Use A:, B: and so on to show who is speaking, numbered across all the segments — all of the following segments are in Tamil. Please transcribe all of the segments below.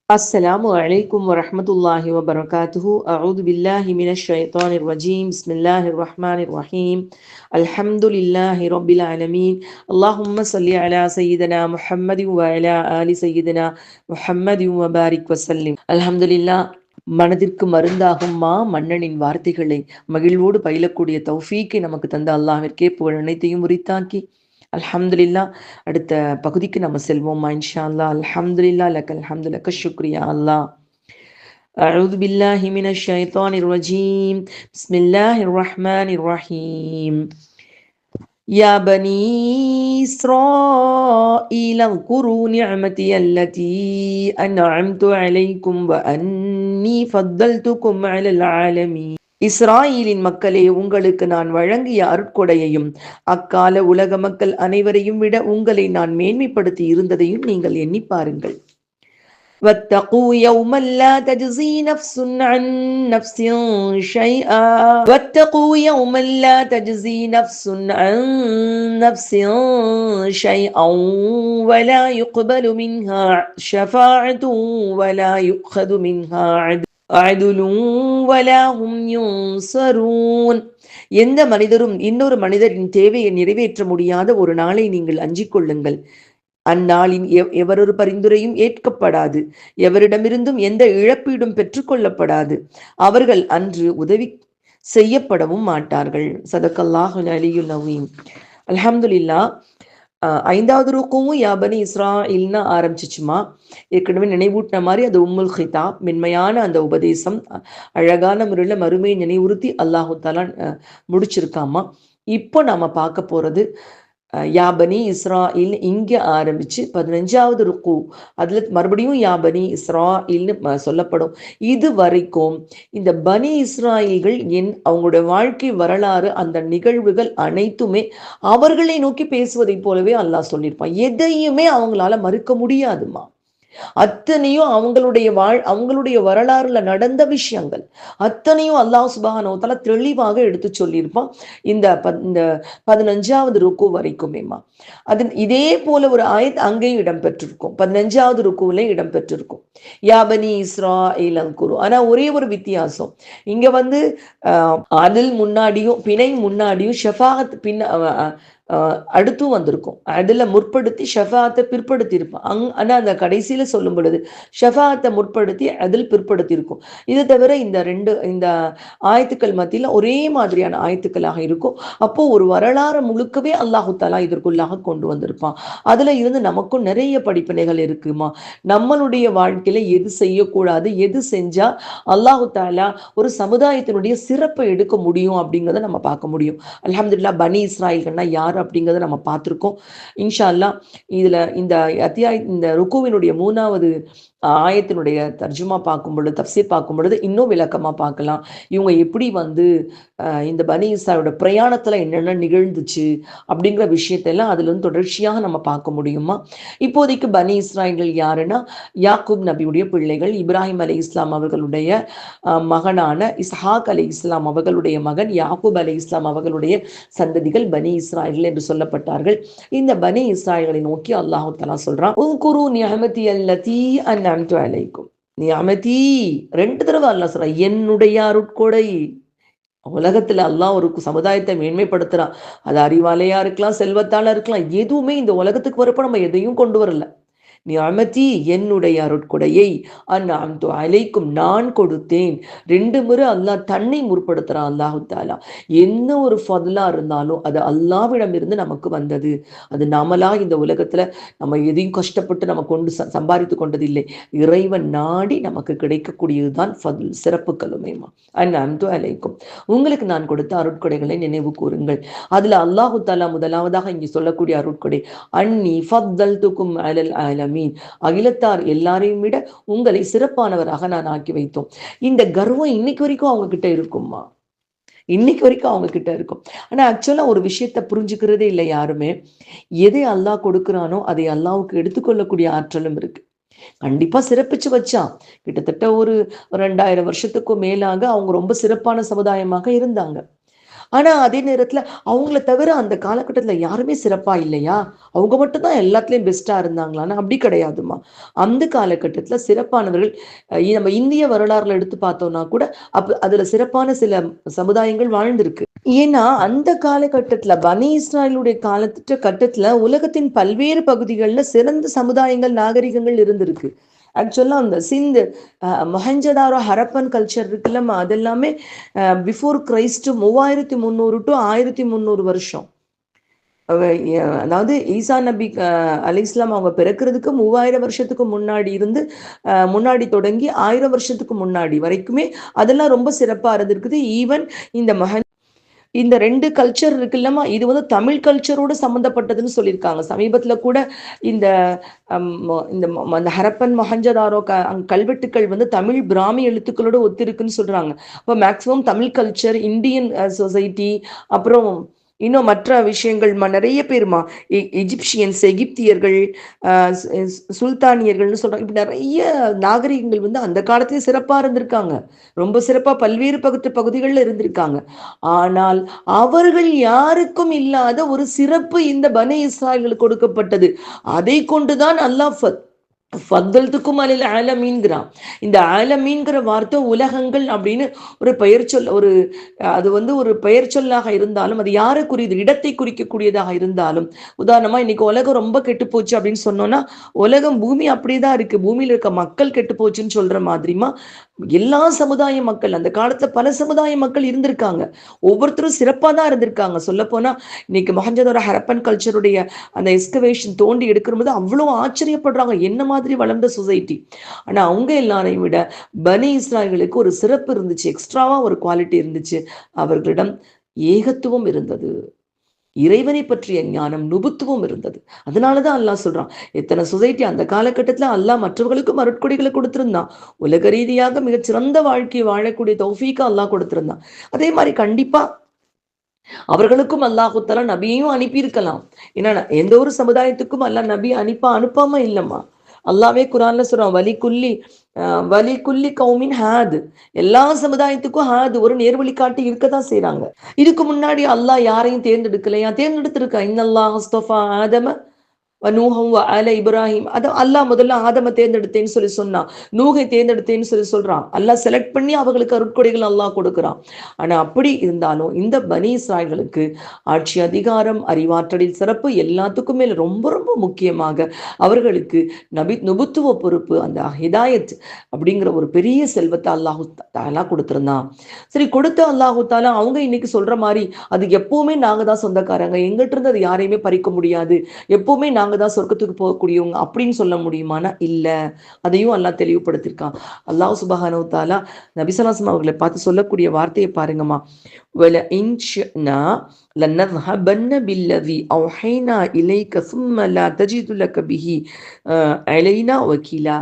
A: Assalamu alaikum wa rahmatullahi wa barakatuhu. A'udhu billahi minash shaitanir rajim. Bismillahir rahmanir rahim. Alhamdulillahi rabbil alamin. Allahumma salli ala sayyidina Muhammadin wa ala ali sayyidina Muhammadin wa barik wa sallim. Alhamdulillah. மனதிற்கு மருந்தாகும் மன்னனின் வார்த்தைகளை மகிழ்வோடு பயிலக்கூடிய தௌஃபீக்கை நமக்கு தந்த அல்லாஹ்விற்கே புகழ் அனைத்தையும் உரித்தாக்கி அல்ஹம்துலில்லா அடுத்த பகுதிக்கு நம்ம செல்வோமா இன்ஷா அல்லாஹ். அல்ஹம்துலில்லா லக்கல் ஹம்து லக்க ஷுக்ரியா அல்லாஹ். அஊது பில்லாஹி மினஷ் ஷைத்தானிர் ரஜீம். பிஸ்மில்லாஹிர் ரஹ்மானிர் ரஹீம். யா பனீ இஸ்ராஈல் اذ்குரூ நிஅமதி அல்லதி அன்அம்து அலைக்கும் வ அன்னீ ஃபத்தல்துக்கும் அலல் ஆலமீன். இஸ்ராயீலின் மக்களே, உங்களுக்கு நான் வழங்கிய அருட்கொடையையும் அக்கால உலக மக்கள் அனைவரையும் விட உங்களை நான் மேன்மைப்படுத்தி இருந்ததையும் நீங்கள் எண்ணி பாருங்கள். واتقوا يوما لا تجزي نفس عن نفس شيئا واتقوا يوما لا تجزي نفس عن نفس شيئا ولا يقبل منها شفاعة ولا يؤخذ منها எந்த மனிதரும் இன்னொரு மனிதரின் தேவையை நிறைவேற்ற முடியாத ஒரு நாளை நீங்கள் அஞ்சிக் கொள்ளுங்கள். அந்நாளின் எவரொரு பரிந்துரையும் ஏற்கப்படாது, எவரிடமிருந்தும் எந்த இழப்பீடும் பெற்றுக்கொள்ளப்படாது. அவர்கள் அன்று உதவி செய்யப்படவும் மாட்டார்கள். சதக்கல்லாஹுல் அலியுல் அஸீம். அல்ஹம்துலில்லாஹ். 5வது ருக்குவும் யா பனி இஸ்ராயில்னு ஆரம்பிச்சிச்சுமா. ஏற்கனவே நினைவூட்டின மாதிரி அது உம்முல் ஹிதாப், மென்மையான அந்த உபதேசம் அழகான முறையில் மறுமையை நினைவுறுத்தி அல்லாஹு தாலா முடிச்சிருக்காமா. இப்போ நாம பார்க்க போறது யா பனி இஸ்ராயில் இங்க ஆரம்பிச்சு 15வது ருக்கு, அதுல மறுபடியும் யா பனி இஸ்ராயில்னு சொல்லப்படும். இது வரைக்கும் இந்த பனி இஸ்ராயில்கள் அவங்களுடைய வாழ்க்கை வரலாறு, அந்த நிகழ்வுகள் அனைத்துமே அவர்களை நோக்கி பேசுவதை போலவே அல்லாஹ் சொல்லியிருப்பான். எதையுமே அவங்களால மறுக்க முடியாதுமா. அத்தனையும் அவங்களுடைய வரலாறுல நடந்த விஷயங்கள் அத்தனையும் அல்லாஹ் சுப்ஹானஹு வ தஆலா தெளிவாக எடுத்து சொல்லியிருப்பான் இந்த 15வது ருக்கு வரைக்குமேமா. அது இதே போல ஒரு ஆயத் அங்கேயும் இடம்பெற்றிருக்கும், 15வது ருக்குவில இடம்பெற்றிருக்கும். யா பனி இஸ்ராயில் அன்குரு. ஆனா ஒரே ஒரு வித்தியாசம், இங்க அதில் முன்னாடியும் பிணை முன்னாடியும் ஷஃபாஅத் அடுத்தும் வந்திருக்கும். அதுல முற்படுத்தி ஷஃபாத்தை பிற்படுத்தி இருப்பான். ஆனா அந்த கடைசியில சொல்லும் பொழுது ஷஃபாத்தை முற்படுத்தி அதில் பிற்படுத்தி இருக்கும். இது தவிர இந்த ஆயத்துக்கள் மத்தியில ஒரே மாதிரியான ஆயத்துக்களாக இருக்கும். அப்போ ஒரு வரலாறு முழுக்கவே அல்லாஹு தாலா இதற்குள்ளாக கொண்டு வந்திருப்பான். அதுல இருந்து நமக்கும் நிறைய படிப்பினைகள் இருக்குமா. நம்மளுடைய வாழ்க்கையில எது செய்யக்கூடாது, எது செஞ்சா அல்லாஹு தாலா ஒரு சமுதாயத்தினுடைய சிறப்பை எடுக்க முடியும் அப்படிங்கிறத நம்ம பார்க்க முடியும். அல்ஹம்துலில்லாஹ். பனி இஸ்ராயில்கள்னா யார் அப்படிங்கிறத நம்ம பார்த்திருக்கோம். இன்ஷா அல்லாஹ் இதுல இந்த ருக்குவினுடைய 3வது ஆயத்தினுடைய தர்ஜுமா பார்க்கும் பொழுது, தப்சீர் பார்க்கும் பொழுது இன்னும் விளக்கமா பார்க்கலாம். இவங்க எப்படி இந்த பனி இஸ்ராயிலோட பிரயாணத்துல என்னென்ன நிகழ்ந்துச்சு அப்படிங்கிற விஷயத்தெல்லாம் அதுல இருந்து தொடர்ச்சியாக நம்ம பார்க்க முடியுமா. இப்போதைக்கு பனி இஸ்ராயில்கள் யாருன்னா, யாக்கூப் நபியுடைய பிள்ளைகள், இப்ராஹிம் அலை இஸ்லாம் அவர்களுடைய மகனான இஸ்ஹாக் அலை இஸ்லாம் அவர்களுடைய மகன் யாக்கூப் அலை இஸ்லாம் அவர்களுடைய சந்ததிகள் பனி இஸ்ராயில்கள் என்று சொல்லப்பட்டார்கள். இந்த பனி இஸ்ராயில்களை நோக்கி அல்லாஹ் தஆலா சொல்றான், உன்குரு நிஅமதி அல்லதி அன்அம்து அலைக்கும். நிஅமதி 2 தடவை அல்லாஹ் சொல்றான், என்னுடைய அருட்கொடை. உலகத்துல அல்லாஹ் ஒரு சமுதாயத்தை மேன்மைப்படுத்துறான். அது அறிவாலையா இருக்கலாம், செல்வத்தால இருக்கலாம். எதுவுமே இந்த உலகத்துக்கு வரப்ப நம்ம எதையும் கொண்டு வரல. நிஅமதி என்னுடைய அருட்கொடையை அன்அம்து அலைக்கும் நான் கொடுத்தேன். 2 முறை அல்லாஹ் தன்னை முற்படுத்துறான். அல்லாஹு தாலா என்ன ஒரு ஃபضலா இருந்தாலும் அது அல்லாஹ்விடம் இருந்து நமக்கு வந்தது. அது நாமளா இந்த உலகத்துல நம்ம எதையும் கஷ்டப்பட்டு நம்ம சம்பாதித்து கொண்டது இல்லை. இறைவன் நாடி நமக்கு கிடைக்கக்கூடியதுதான் ஃபضல், சிறப்புகளுமேமா. அன்அம்து அலைக்கும், உங்களுக்கு நான் கொடுத்த அருட்கொடைகளை நினைவு கூறுங்கள். அதுல அல்லாஹு தாலா முதலாவதாக இங்கே சொல்லக்கூடிய அருட்கொடை, அன்னி ஃபத்தல்துக்கும் அலல் ஆலமீன், அகிலத்தார் எல்லாரையும் விட உங்களை சிறப்பானவராக நான் ஆக்கி வைத்தோம். இந்த கர்வம் இன்னைக்கு வரைக்கும் அவங்க கிட்ட இருக்குமா, இன்னைக்கு வரைக்கும் அவங்க கிட்ட இருக்கும். ஆனா ஆக்சுவலா ஒரு விஷயத்த புரிஞ்சுக்கிறதே இல்லை யாருமே. எதை அல்லாஹ் கொடுக்கிறானோ அதை அல்லாஹ்வுக்கு எடுத்துக்கொள்ளக்கூடிய ஆற்றலும் இருக்கு. கண்டிப்பா சிறப்பிச்சு வச்சான். கிட்டத்தட்ட ஒரு 2000 வருஷத்துக்கும் மேலாக அவங்க ரொம்ப சிறப்பான சமுதாயமாக இருந்தாங்க. ஆனா அதே நேரத்துல அவங்கள தவிர அந்த காலகட்டத்துல யாருமே சிறப்பா இல்லையா, அவங்க மட்டும்தான் எல்லாத்துலயும் பெஸ்டா இருந்தாங்களான்னு அப்படி கிடையாதுமா. அந்த காலகட்டத்துல சிறப்பானவர்கள் நம்ம இந்திய வரலாறுல எடுத்து பார்த்தோம்னா கூட அதுல சிறப்பான சில சமுதாயங்கள் வாழ்ந்திருக்கு. ஏன்னா அந்த காலகட்டத்துல பனி இஸ்ராயலுடைய கட்டத்துல உலகத்தின் பல்வேறு பகுதிகளில் சிறந்த சமுதாயங்கள் நாகரிகங்கள் இருந்திருக்கு. ஆக்சுவலா அந்த சிந்து மொஹஞ்சதாரோ ஹரப்பன் கல்ச்சர் இருக்குல்லம்மா, அதெல்லாமே பிஃபோர் கிரைஸ்ட் 3300 டு 1300 வருஷம். அதாவது ஈசா நபி அலி இஸ்லாம் அவங்க பிறக்கிறதுக்கு 3000 வருஷத்துக்கு முன்னாடி இருந்து முன்னாடி தொடங்கி 1000 வருஷத்துக்கு முன்னாடி வரைக்குமே அதெல்லாம் ரொம்ப சிறப்பா இருந்திருக்குது. ஈவன் இந்த இந்த ரெண்டு கல்ச்சர் இருக்கு இல்லமா, இது வந்து தமிழ் கல்ச்சரோடு சம்மந்தப்பட்டதுன்னு சொல்லியிருக்காங்க. சமீபத்தில் கூட இந்த இந்த ஹரப்பன் மொஹஞ்சதாரோ கல்வெட்டுக்கள் வந்து தமிழ் பிராமி எழுத்துக்களோட ஒத்திருக்குன்னு சொல்றாங்க. இப்போ maximum Tamil culture, Indian society, அப்புறம் இன்னும் மற்ற விஷயங்கள் நிறைய பேருமா, எஜிப்சியன்ஸ், எகிப்தியர்கள், சுல்தானியர்கள்னு சொல்றாங்க. இப்படி நிறைய நாகரிகங்கள் வந்து அந்த காலத்திலே சிறப்பா இருந்திருக்காங்க. ரொம்ப சிறப்பா பல்வேறு பகுதிகளில் இருந்திருக்காங்க. ஆனால் அவர்கள் யாருக்கும் இல்லாத ஒரு சிறப்பு இந்த பனி இஸ்ராயல்களுக்கு கொடுக்கப்பட்டது. அதை கொண்டுதான் அல்லாஹ் ஃபத்தல்துக்கும் அலில் ஆலமீன்கிறான். இந்த ஆலமீன்கிற வார்த்தை உலகங்கள் அப்படின்னு ஒரு பெயர் சொல், ஒரு அது வந்து ஒரு பெயர் சொல்லாக இருந்தாலும் அது யாரை குறியுது, இடத்தை குறிக்கக்கூடியதாக இருந்தாலும், உதாரணமா இன்னைக்கு உலகம் ரொம்ப கெட்டு போச்சு அப்படின்னு சொன்னோம்னா உலகம் பூமி அப்படிதான் இருக்கு, பூமியில இருக்க மக்கள் கெட்டு போச்சுன்னு சொல்ற மாதிரிமா எல்லா சமுதாய மக்கள் அந்த காலத்துல பல சமுதாய மக்கள் இருந்திருக்காங்க. ஒவ்வொருத்தரும் சிறப்பா தான் இருந்திருக்காங்க. சொல்ல போனா இன்னைக்கு மொஹஞ்சதாரோ ஹரப்பன் கல்ச்சருடைய அந்த எக்ஸ்கவேஷன் தோண்டி எடுக்கும்போது அவ்வளவு ஆச்சரியப்படுறாங்க, என்ன மாதிரி வளர்ந்த சொசைட்டி. ஆனா அவங்க எல்லாரையும் விட பனி இஸ்ராயல்களுக்கு ஒரு சிறப்பு இருந்துச்சு, எக்ஸ்ட்ராவா ஒரு குவாலிட்டி இருந்துச்சு. அவர்களிடம் ஏகத்துவம் இருந்தது, இறைவனை பற்றிய ஞானம், நுபுத்துவம் இருந்தது. அதனாலதான் அல்லாஹ் சொல்றான், எத்தனை சொசைட்டி அந்த காலகட்டத்துல அல்லாஹ் மற்றவர்களுக்கும் அருட்கொடைகளை கொடுத்திருந்தான். உலக ரீதியாக மிகச்சிறந்த வாழ்க்கையை வாழக்கூடிய தௌஃபீக்க அல்லாஹ் கொடுத்திருந்தான். அதே மாதிரி கண்டிப்பா அவர்களுக்கும் அல்லாஹு தஆலா நபியையும் அனுப்பியிருக்கலாம். ஏன்னா எந்த ஒரு சமுதாயத்துக்கும் அல்லாஹ் நபி அனுப்பாம இல்லம்மா. அல்லாவே குரான்ல சொல்றான், வலி குல்லி கௌமின் ஹாத், எல்லா சமுதாயத்துக்கும் ஹாத் ஒரு நேர்வழிகாட்டி இருக்கதான் செய்யறாங்க. இதுக்கு முன்னாடி அல்லாஹ் யாரையும் தேர்ந்தெடுக்கலையா? தேர்ந்தெடுத்திருக்கா. இன்னல்லாஹ் அஸ்தஃபா ஆதம நூஹம் அல இப்ராஹிம். அது அல்லாஹ் முதல்ல ஆதம தேர்ந்தெடுத்தேன்னு சொல்லி சொன்னான், நூகை தேர்ந்தெடுத்தேன்னு சொல்றான். அல்லாஹ் செலக்ட் பண்ணி அவர்களுக்கு அருட்கொடைகள் அல்லாஹ் கொடுக்குறான். ஆனா அப்படி இருந்தாலும் இந்த பனி இஸ்ராயல்களுக்கு ஆட்சி அதிகாரம், அறிவாற்றலில் சிறப்பு, எல்லாத்துக்கும் மேல ரொம்ப ரொம்ப முக்கியமாக அவர்களுக்கு நுபுத்துவ பொறுப்பு, அந்த ஹிதாயத் அப்படிங்கிற ஒரு பெரிய செல்வத்தை அல்லாஹு தாலா கொடுத்திருந்தான். சரி, கொடுத்த அல்லாஹு தாலா அவங்க இன்னைக்கு சொல்ற மாதிரி அது எப்பவுமே நாங்க தான் சொந்தக்காரங்க, எங்கிட்ட இருந்து அது யாரையுமே பறிக்க முடியாது, எப்பவுமே நாங்க தான் சொர்க்கத்துக்கு போகக்கூடியவங்க அப்படின்னு சொல்ல முடியுமானா இல்ல. அதையும் அல்லாஹ் தெளிவுபடுத்திருக்கான். அல்லாஹ் சுப்ஹானஹு வ தஆலா நபி ஸல்லல்லாஹு அலைஹி அவர்களை பார்த்து சொல்லக்கூடிய வார்த்தையை பாருங்கம்மா. வல இன் ஷினா லனذهبن بالذي اوحينا اليك ثم لا تجد لك به علينا وكيلا.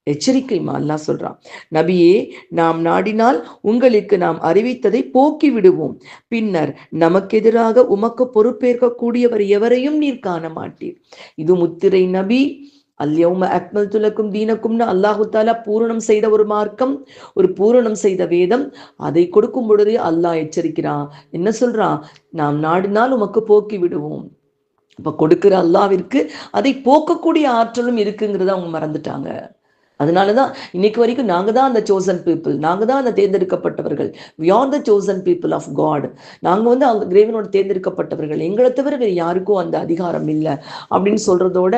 A: எச்சரிக்கைமா அல்லாஹ் சொல்றான், நபியே, நாம் நாடினால் உங்களுக்கு நாம் அறிவித்ததை போக்கி விடுவோம், பின்னர் நமக்கு எதிராக உமக்கு பொறுப்பேற்க கூடியவர் எவரையும் நீர் காண மாட்டீர். இது முத்திரை நபி. அல்யௌம அக்மல்து லக்கும் தீனக்கும்னு அல்லாஹு தாலா பூரணம் செய்த ஒரு மார்க்கம், ஒரு பூரணம் செய்த வேதம். அதை கொடுக்கும் பொழுதே அல்லாஹ் எச்சரிக்கிறான். என்ன சொல்றான்? நாம் நாடினால் உமக்கு போக்கி விடுவோம். அப்ப கொடுக்கிற அல்லாவிற்கு அதை போக்கக்கூடிய ஆற்றலும் இருக்குங்கிறத அவங்க மறந்துட்டாங்க. அதனாலதான் இன்னைக்கு வரைக்கும் நாங்க தான் அந்த சோசன் பீப்புள், நாங்க தான் அந்த தேர்ந்தெடுக்கப்பட்டவர்கள். we are the chosen people of God. நாங்க வந்து அவங்க இறைவனோட தேர்ந்தெடுக்கப்பட்டவர்கள், எங்களை தவிர வேறு யாருக்கும் அந்த அதிகாரம் இல்லை அப்படின்னு சொல்றதோட,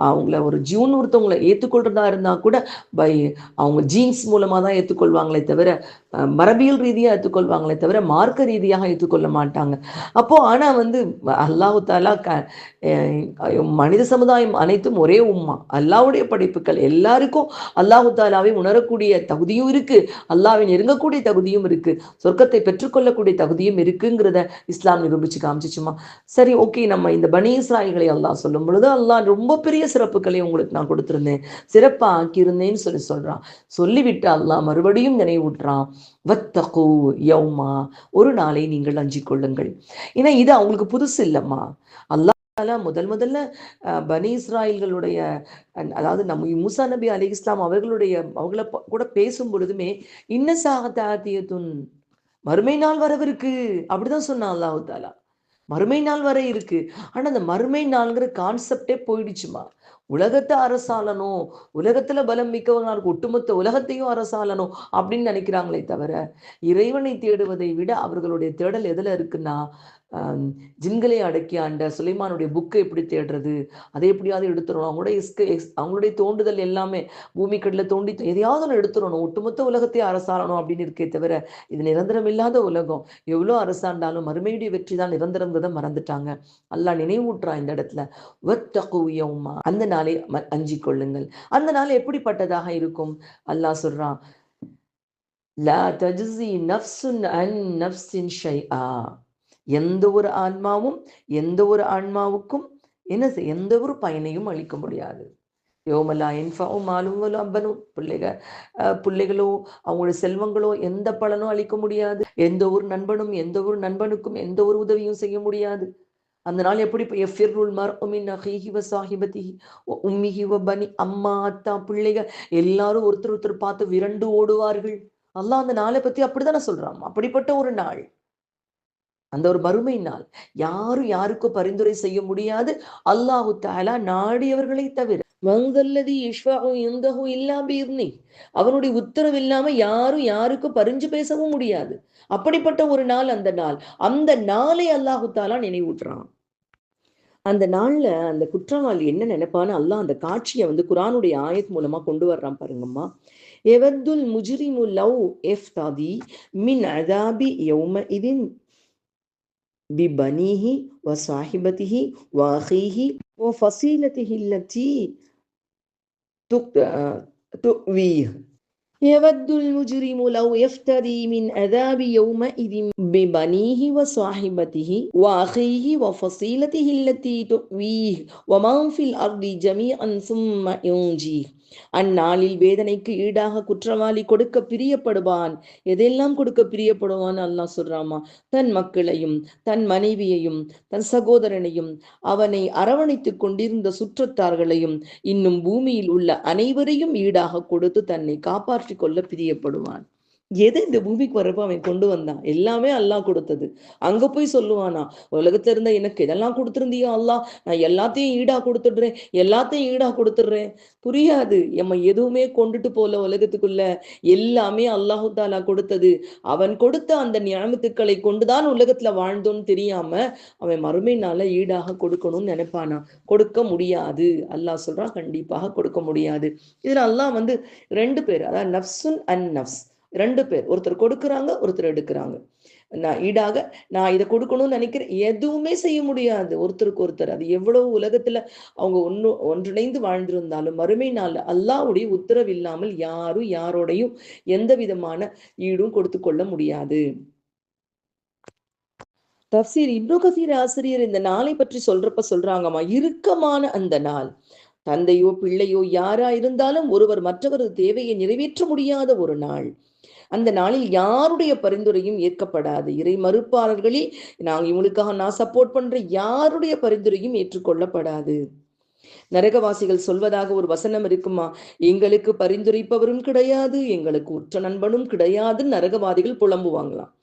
A: அவங்கள ஒரு ஒருத்தவங்களை ஏற்றுக்கொள்றதா இருந்தா கூட பை அவங்க ஜீன்ஸ் மூலமா தான் ஏற்றுக்கொள்வாங்களே தவிர, மரபியல் ரீதியாக ஏற்றுக்கொள்வாங்களே தவிர மார்க்க ரீதியாக ஏற்றுக்கொள்ள மாட்டாங்க. அப்போ ஆனா வந்து அல்லாஹு தாலா மனித சமுதாயம் அனைத்தும் ஒரே உம்மா, அல்லாஹ்வுடைய படைப்புகள், எல்லாருக்கும் அல்லாஹு தாலாவை உணரக்கூடிய தகுதியும் இருக்கு, அல்லாஹ்வை நெருங்கக்கூடிய தகுதியும் இருக்கு, சொர்க்கத்தை பெற்றுக்கொள்ளக்கூடிய தகுதியும் இருக்குங்கிறத இஸ்லாம் நிரூபிச்சு காமிச்சிச்சுமா. சரி, ஓகே, நம்ம இந்த பனி இஸ்ராயல்களை அல்லாஹ் சொல்லும் பொழுது அல்லாஹ் ரொம்ப பெரிய சிறப்புகளை உங்களுக்கு நான் கொடுத்திருந்தேன், சிறப்பா ஆக்கியிருந்தேன்னு சொல்றான். சொல்லிவிட்டு அல்லாஹ் மறுபடியும் நினைவூட்டுறான், வத்தகு யௌமா, ஒரு நாளை நீங்கள் அஞ்சிக் கொள்ளுங்கள். ஏன்னா இது அவங்களுக்கு புதுசு இல்லம்மா. அல்லாஹ் முதல்ல பனி இஸ்ராயல்களுடைய, அதாவது நம்ம மூசா நபி அலைஹிஸ்ஸலாம் அவங்கள கூட பேசும் பொழுதுமே இன்னசாகத்தியத்துன், மறுமை நாள் வரவிருக்கு அப்படிதான் சொன்னான் அல்லாஹு தாலா. மறுமை நாள் வரை இருக்கு. ஆனா அந்த மறுமை நாள்ங்கிற கான்செப்டே போயிடுச்சுமா. உலகத்தை அரசாளணும், உலகத்துல பலம் மிக்கவங்க இருக்கு, ஒட்டுமொத்த உலகத்தையும் அரசாளணும் அப்படின்னு நினைக்கிறாங்களே தவிர, இறைவனை தேடுவதை விட அவர்களுடைய தேடல் எதுல இருக்குன்னா, ஜின்களை அடக்கி ஆண்ட சுலைமானுடைய புக்கை எப்படி தேடுறது, அதை எப்படியாவது எடுத்துடணும், அவங்களுடைய தோண்டுதல் எல்லாமே பூமிக்கடல தோண்டி எதையாவது ஒன்று எடுத்துடணும், ஒட்டுமொத்த உலகத்தை அரசாளணும் அப்படின்னு இருக்கே தவிர, இது நிரந்தரம் இல்லாத உலகம், எவ்வளோ அரசாண்டாலும் மறுமையுடைய வெற்றி தான் நிரந்தரங்கிறத மறந்துட்டாங்க. அல்லாஹ் நினைவூட்டுறான் இந்த இடத்துல, வத்தகு யௌமா, அந்த நாளை அஞ்சிக் கொள்ளுங்கள். அந்த நாள் எப்படிப்பட்டதாக இருக்கும்? அல்லாஹ் சொல்றான், லா தஜ்ஸி நஃப்ஸுன் அன் நஃப்ஸின் ஷைஆ, எந்த ஒரு ஆன்மாவும் எந்த ஒரு ஆன்மாவுக்கும் எந்த ஒரு பயனையும் அளிக்க முடியாது. யோமலா இன்ஃபாவும் மாலும் அம்பனும், பிள்ளைகளோ அவங்களுடைய செல்வங்களோ எந்த பலனும் அளிக்க முடியாது. எந்த ஒரு நண்பனும் எந்த ஒரு நண்பனுக்கும் எந்த ஒரு உதவியும் செய்ய முடியாது. அந்த நாள் எப்படி அம்மா அத்தா பிள்ளைகள் எல்லாரும் ஒருத்தர் ஒருத்தர் பார்த்து விரண்டு ஓடுவார்கள். அல்லாஹ் அந்த நாளை பத்தி அப்படித்தானே சொல்றான். அப்படிப்பட்ட ஒரு நாள், அந்த ஒரு மறுமை நாள், யாரும் யாருக்கும் பரிந்துரை செய்ய முடியாது, அல்லாஹு தஆலா நாடியவர்களை தவிர. மங்கல்லதி இஷ்ஃபஉ இன்தஹு இல்லா பிஇذنி, அவனுடைய உத்தரவு இல்லாம யாரும் யாருக்கும் பரிஞ்சு பேசவும் முடியாது. அப்படிப்பட்ட ஒரு நாள் அந்த நாள். அந்த நாளை அல்லாஹு தஆலா நினைவூட்டுறான். அந்த நாள்ல அந்த குற்றவாளி என்ன நினைப்பான்னு அல்லாஹ் அந்த காட்சியை குர்ஆனுடைய ஆயத் மூலமா கொண்டு வர்றான் பாருங்கம்மா. எவத்துல் முஜ்ரிமு லவ் இஃப்ததி மின் அஸாபி யௌமஇதின் பிபனிஹி வஸாஹிபதிஹி வஅഖீஹி வஃஸீலதிஹி அல்லதி துக்வீஹ். يود المجرم لو يفتري من عذاب يومئذ ببنيه وصاحبته وأخيه وفصيلته التي تؤويه ومن في الأرض جميعا ثم ينجيه. அந்நாளில் வேதனைக்கு ஈடாக குற்றவாளி கொடுக்க பிரியப்படுவான். எதெல்லாம் கொடுக்க பிரியப்படுவான் அல்லாஹ் சொல்றாமா, தன் மக்களையும் தன் மனைவியையும் தன் சகோதரனையும் அவனை அரவணைத்துக் கொண்டிருந்த சுற்றத்தார்களையும் இன்னும் பூமியில் உள்ள அனைவரையும் ஈடாக கொடுத்து தன்னை காப்பாற்றிக் கொள்ள பிரியப்படுவான். எதை இந்த பூமிக்கு வரப்போ அவன் கொண்டு வந்தான்? எல்லாமே அல்லாஹ் கொடுத்தது. அங்க போய் சொல்லுவானா, உலகத்துல இருந்த எனக்கு இதெல்லாம் கொடுத்துருந்தியா அல்லாஹ், நான் எல்லாத்தையும் ஈடா கொடுத்துடுறேன், எல்லாத்தையும் ஈடா கொடுத்துடுறேன். புரியாது. நம்ம எதுவுமே கொண்டுட்டு போல உலகத்துக்குள்ள, எல்லாமே அல்லாஹு தாலா கொடுத்தது. அவன் கொடுத்த அந்த நியமத்துக்களை கொண்டுதான் உலகத்துல வாழ்ந்தோன்னு தெரியாம அவன் மறுமையினால ஈடாக கொடுக்கணும்னு நினைப்பானா. கொடுக்க முடியாது. அல்லாஹ் சொல்றான், கண்டிப்பாக கொடுக்க முடியாது. இதுல அல்லாஹ் ரெண்டு பேர், அதாவது நஃப்சுன் அன் நஃப்ஸ், ரெண்டு பேர், ஒருத்தர் கொடுக்குறாங்க ஒருத்தர் எடுக்கிறாங்க. நான் ஈடாக நான் இதை கொடுக்கணும்னு நினைக்கிறேன், எதுவுமே செய்ய முடியாது ஒருத்தருக்கு ஒருத்தர். அது எவ்வளவு உலகத்துல அவங்க ஒன்றிணைந்து வாழ்ந்திருந்தாலும் மறுமை நாள் அல்லாஹ்வுடைய உத்தரவு இல்லாமல் யாரும் யாரோடையும் எந்த விதமான ஈடும் கொடுத்து கொள்ள முடியாது. தப்சீர் இப்னு கசீர் ஆசிரியர் இந்த நாளை பற்றி சொல்றப்ப சொல்றாங்கம்மா, இறுக்கமான அந்த நாள், தந்தையோ பிள்ளையோ யாரா இருந்தாலும் ஒருவர் மற்றவரது தேவையை நிறைவேற்ற முடியாத ஒரு நாள். அந்த நாளில் யாருடைய பரிந்துரையும் ஏற்கப்படாது. இறை மறுப்பாளர்களில் இவங்களுக்காக நான் சப்போர்ட் பண்ற யாருடைய பரிந்துரையும் ஏற்றுக்கொள்ளப்படாது. நரகவாசிகள் சொல்வதாக ஒரு வசனம் இருக்குமா, எங்களுக்கு பரிந்துரைப்பவரும் கிடையாது, எங்களுக்கு உற்ற நண்பனும் கிடையாது, நரகவாதிகள் புலம்புவாங்களாம்.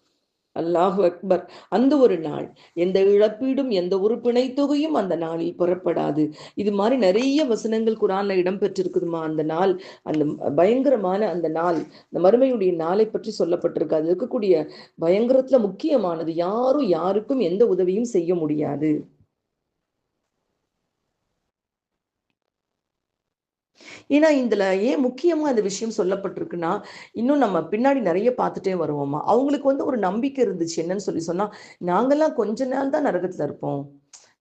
A: அல்லாஹு அக்பர். அந்த ஒரு நாள் எந்த இழப்பீடும் எந்த ஒரு பிணை தொகையும் அந்த நாளில் புறப்படாது. இது மாதிரி நிறைய வசனங்கள் குரான்ல இடம் பெற்றிருக்குதுமா. அந்த நாள், அந்த பயங்கரமான அந்த நாள், இந்த மறுமையுடைய நாளை பற்றி சொல்லப்பட்டிருக்கு. அது இருக்கக்கூடிய பயங்கரத்துல முக்கியமானது, யாரும் யாருக்கும் எந்த உதவியும் செய்ய முடியாது. ஏன்னா இதுல ஏன் முக்கியமா இந்த விஷயம் சொல்லப்பட்டிருக்குன்னா, இன்னும் நம்ம பின்னாடி நிறைய பார்த்துட்டே வருவோமா. அவங்களுக்கு ஒரு நம்பிக்கை இருந்துச்சு. என்னன்னு சொன்னா, நாங்கெல்லாம் கொஞ்ச நாள் தான் நரகத்துல இருப்போம்,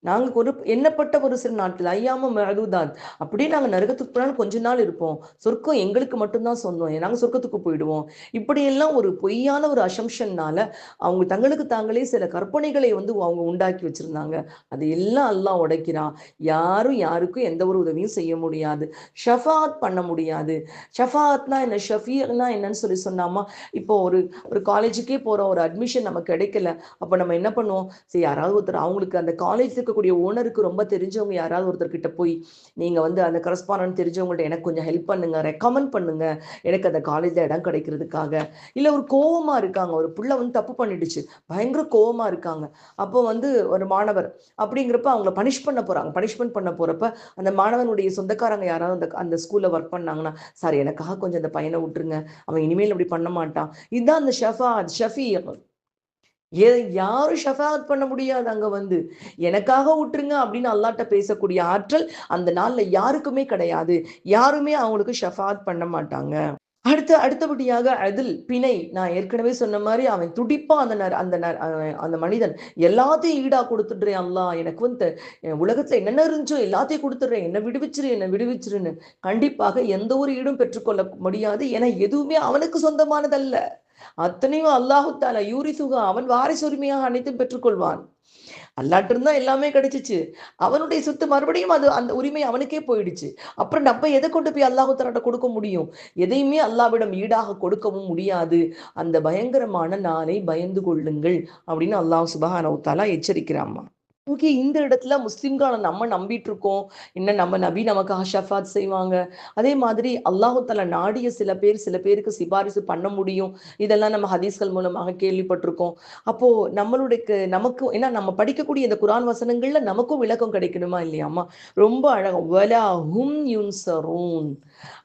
A: நாங்கள் எண்ணப்பட்ட ஒரு சில நாட்கள், ஐயாம மஅதூதாத், அப்படியே நாங்கள் நரகத்துக்கு போனாலும் கொஞ்ச நாள் இருப்போம், சொர்க்கம் எங்களுக்கு மட்டும்தான் சொந்தம், நாங்கள் சொர்க்கத்துக்கு போயிடுவோம். இப்படியெல்லாம் ஒரு பொய்யான ஒரு அசம்ஷன்னால அவங்க தங்களுக்கு தாங்களே சில கற்பனைகளை அவங்க உண்டாக்கி வச்சிருந்தாங்க. அது எல்லாம் அல்லாஹ் உடைக்கிறான். யாரும் யாருக்கும் எந்த ஒரு உதவியும் செய்ய முடியாது, ஷஃபாத் பண்ண முடியாது. ஷஃபாத்னா என்ன, ஷஃபீனா என்னன்னு சொன்னாமா, இப்போ ஒரு காலேஜுக்கே போறோம், ஒரு அட்மிஷன் நமக்கு கிடைக்கல, அப்போ நம்ம என்ன பண்ணுவோம், சரி யாராவது ஒருத்தர் அவங்களுக்கு அந்த காலேஜுக்கு இருக்கக்கூடிய ஓனருக்கு ரொம்ப தெரிஞ்சவங்க யாராவது ஒருத்தர் கிட்ட போய் நீங்கள் வந்து அந்த கரஸ்பாண்ட் தெரிஞ்சவங்கள்ட்ட எனக்கு கொஞ்சம் ஹெல்ப் பண்ணுங்க, ரெக்கமெண்ட் பண்ணுங்க எனக்கு அந்த காலேஜில் இடம் கிடைக்கிறதுக்காக. இல்லை ஒரு கோவமாக இருக்காங்க, ஒரு புள்ள வந்து தப்பு பண்ணிடுச்சு, பயங்கர கோவமாக இருக்காங்க. அப்போ வந்து ஒரு மாணவர் அப்படிங்கிறப்ப அவங்கள பனிஷ் பண்ண போகிறாங்க. பனிஷ்மெண்ட் பண்ண போகிறப்ப அந்த மாணவனுடைய சொந்தக்காரங்க யாராவது அந்த அந்த ஸ்கூலில் ஒர்க் பண்ணாங்கன்னா, சார் எனக்காக கொஞ்சம் அந்த பையனை விட்டுருங்க, அவன் இனிமேல் அப்படி பண்ண மாட்டான். இதுதான் அந்த ஷஃபி. யாரும் ஷஃபாத் பண்ண முடியாது. அங்க வந்து எனக்காக விட்டுருங்க அப்படின்னு அல்லாட்ட பேசக்கூடிய ஆற்றல் அந்த நாள்ல யாருக்குமே கிடையாது. யாருமே அவங்களுக்கு ஷஃபாத் பண்ண மாட்டாங்க. அடுத்தபடியாக அதில் பிணை. நான் ஏற்கனவே சொன்ன மாதிரி அவன் துடிப்பான். அந்த மனிதன் எல்லாத்தையும் ஈடா கொடுத்துடுறேன் அல்லா, எனக்கு வந்து உலகத்துல என்னென்ன இருந்துச்சோ எல்லாத்தையும் கொடுத்துடுறேன், என்ன விடுவிச்சிரு என்ன விடுவிச்சிருன்னு. கண்டிப்பாக எந்த ஒரு ஈடும் பெற்றுக்கொள்ள முடியாது. ஏன்னா எதுவுமே அவனுக்கு சொந்தமானதல்ல. அத்தனையும் அல்லாஹு தாலா யூரிசுகா, அவன் வாரிசு உரிமையாக அனைத்தும் பெற்றுக்கொள்வான். அல்லாட்டு இருந்தா எல்லாமே கிடைச்சிச்சு. அவனுடைய சொத்து மறுபடியும் அது அந்த உரிமை அவனுக்கே போயிடுச்சு. அப்புறம் நம்ம எதை கொண்டு போய் அல்லாஹு தஆலாட்ட கொடுக்க முடியும்? எதையுமே அல்லாஹ்விடம் ஈடாக கொடுக்கவும் முடியாது. அந்த பயங்கரமான நாளை பயந்து கொள்ளுங்கள் அப்படின்னு அல்லாஹ் சுப்ஹானஹு வ தஆலா எச்சரிக்கிறாம்மா. ஓகே, இந்த இடத்துல முஸ்லிம்களை நம்ம நம்பிட்டு இருக்கோம். இன்னும் நம்ம நபி நமக்காக ஷஃபாத் செய்வாங்க. அதே மாதிரி அல்லாஹு தஆலா நாடிய சில பேருக்கு சிபாரிசு பண்ண முடியும். இதெல்லாம் நம்ம ஹதீஸ்கள் மூலமாக கேள்விப்பட்டிருக்கோம். அப்போ நமக்கு ஏன்னா நம்ம படிக்கக்கூடிய இந்த குர்ஆன் வசனங்கள்ல நமக்கும் விளக்கம் கிடைக்கணுமா இல்லையாம்மா? ரொம்ப அழகா வலா ஹும் யுன்சரூன்.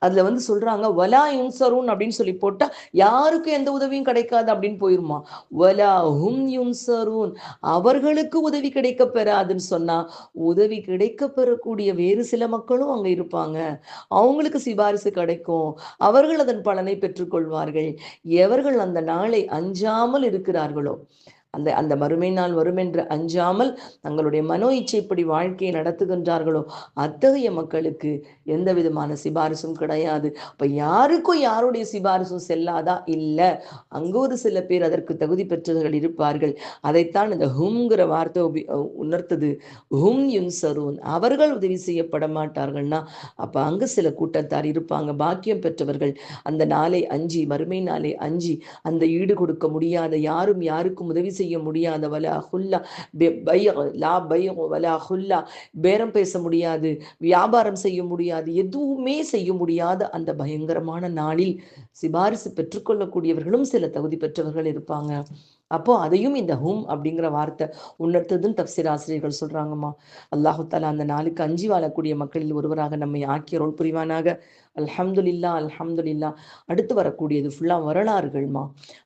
A: அதுல வந்து சொல்றாங்க வலா யுன்சரூன் அப்படின்னு சொல்லி போட்டா யாருக்கும் எந்த உதவியும் கிடைக்காது அப்படின்னு போயிருமா. வலா ஹும் யுன்சரூன், அவர்களுக்கு உதவி கிடைக்க பெறாதுன்னு சொன்னா உதவி கிடைக்க பெறக்கூடிய வேறு சில மக்களும் அங்க இருப்பாங்க. அவங்களுக்கு சிபாரிசு கிடைக்கும். அவர்கள் அதன் பலனை பெற்றுக்கொள்வார்கள். எவர்கள் அந்த நாளை அஞ்சாமல் இருக்கிறார்களோ, அந்த அந்த மறுமை நாள் வரும் என்று அஞ்சாமல் தங்களுடைய மனோ இச்சைப்படி வாழ்க்கையை நடத்துகின்றார்களோ, அத்தகைய மக்களுக்கு எந்த விதமான சிபாரிசும் கிடையாது. அப்ப யாருக்கும் யாருடைய சிபாரிசும் செல்லாதா? இல்ல. அங்க ஒரு சில பேர் அதற்கு தகுதி பெற்றவர்கள் இருப்பார்கள். அதைத்தான் இந்த ஹும்ங்கிற வார்த்தை உணர்த்தது. ஹும் யுன்சரூன், அவர்கள் உதவி செய்யப்பட மாட்டார்கள்னா அப்ப அங்க சில கூட்டத்தார் இருப்பாங்க, பாக்கியம் பெற்றவர்கள். அந்த நாளை அஞ்சி, மறுமை நாளை அஞ்சி, அந்த ஈடு கொடுக்க முடியாத, யாரும் யாருக்கும் உதவி செய்ய முடியாத, வலா ஹுல்லா லா வலா ஹுல்லா, பேரம் பேச முடியாது, வியாபாரம் செய்ய முடியாது, எதுவுமே செய்ய முடியாத அந்த பயங்கரமான நாளில் சிபாரிசு பெற்றுக்கொள்ளக்கூடியவர்களும் சில தகுதி பெற்றவர்கள் இருப்பாங்க. அப்போ அதையும் இந்த ஹும் அப்படிங்கிற வார்த்தை உணர்த்ததுன்னு தப்சீர் ஆசிரியர்கள் சொல்றாங்கம்மா. அல்லாஹு தாலா அந்த நாளுக்கு அஞ்சி வாழக்கூடிய மக்களில் ஒருவராக நம்மை ஆக்கிய அருள் புரிவானாக. அல்ஹம்துலில்லா அல்ஹம்துலில்லா. அடுத்து வரக்கூடியது ஃபுல்லா வரலாறுகள்மா.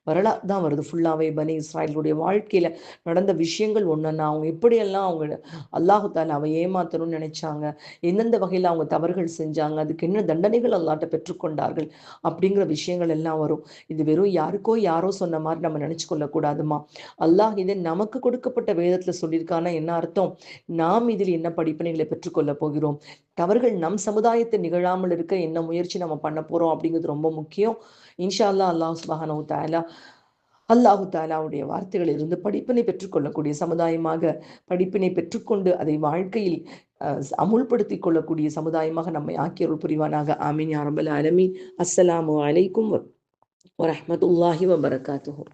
A: வரலாறு தான் வருது ஃபுல்லாவே. பனி இஸ்ராயலுடைய வாழ்க்கையில நடந்த விஷயங்கள் ஒன்னொன்னா, அவங்க எப்படியெல்லாம் அவங்க அல்லாஹு தாலா அவ ஏமாத்தணும்னு நினைச்சாங்க, எந்தெந்த வகையில அவங்க தவறுகள் செஞ்சாங்க, அதுக்கு என்ன தண்டனைகள் அல்லாட்ட பெற்றுக்கொண்டார்கள் அப்படிங்கிற விஷயங்கள் எல்லாம் வரும். இது வெறும் யாருக்கோ யாரோ சொன்ன மாதிரி நம்ம நினைச்சு கொள்ளக்கூடாதுமா. அல்லாஹ் இதை நமக்கு கொடுக்கப்பட்ட வேதத்துல சொல்லியிருக்கானா என்ன அர்த்தம்? நாம் இதில் என்ன படிப்பினைகளை பெற்றுக்கொள்ள போகிறோம், தவறுகள் நம் சமுதாயத்தை நிகழாமல் இருக்க என்ன முயற்சி நம்ம பண்ண போறோம் அப்படிங்கிறது ரொம்ப முக்கியம். இன்ஷா அல்லாஹ் அல்லாஹ் சுப்ஹானஹு தஆலா அல்லாஹு தாலாவுடைய வார்த்தைகளில் இருந்து படிப்பினை பெற்றுக்கொள்ளக்கூடிய சமுதாயமாக, படிப்பினை பெற்றுக்கொண்டு அதை வாழ்க்கையில் அமுல்படுத்திக் கொள்ளக்கூடிய சமுதாயமாக நம்மை ஆக்கியருள் புரிவானாக. ஆமீன் யா ரப்பல் ஆலமீன். அஸ்ஸலாமு அலைக்கும் வரஹ்மத்துல்லாஹி வபரகாத்துஹு.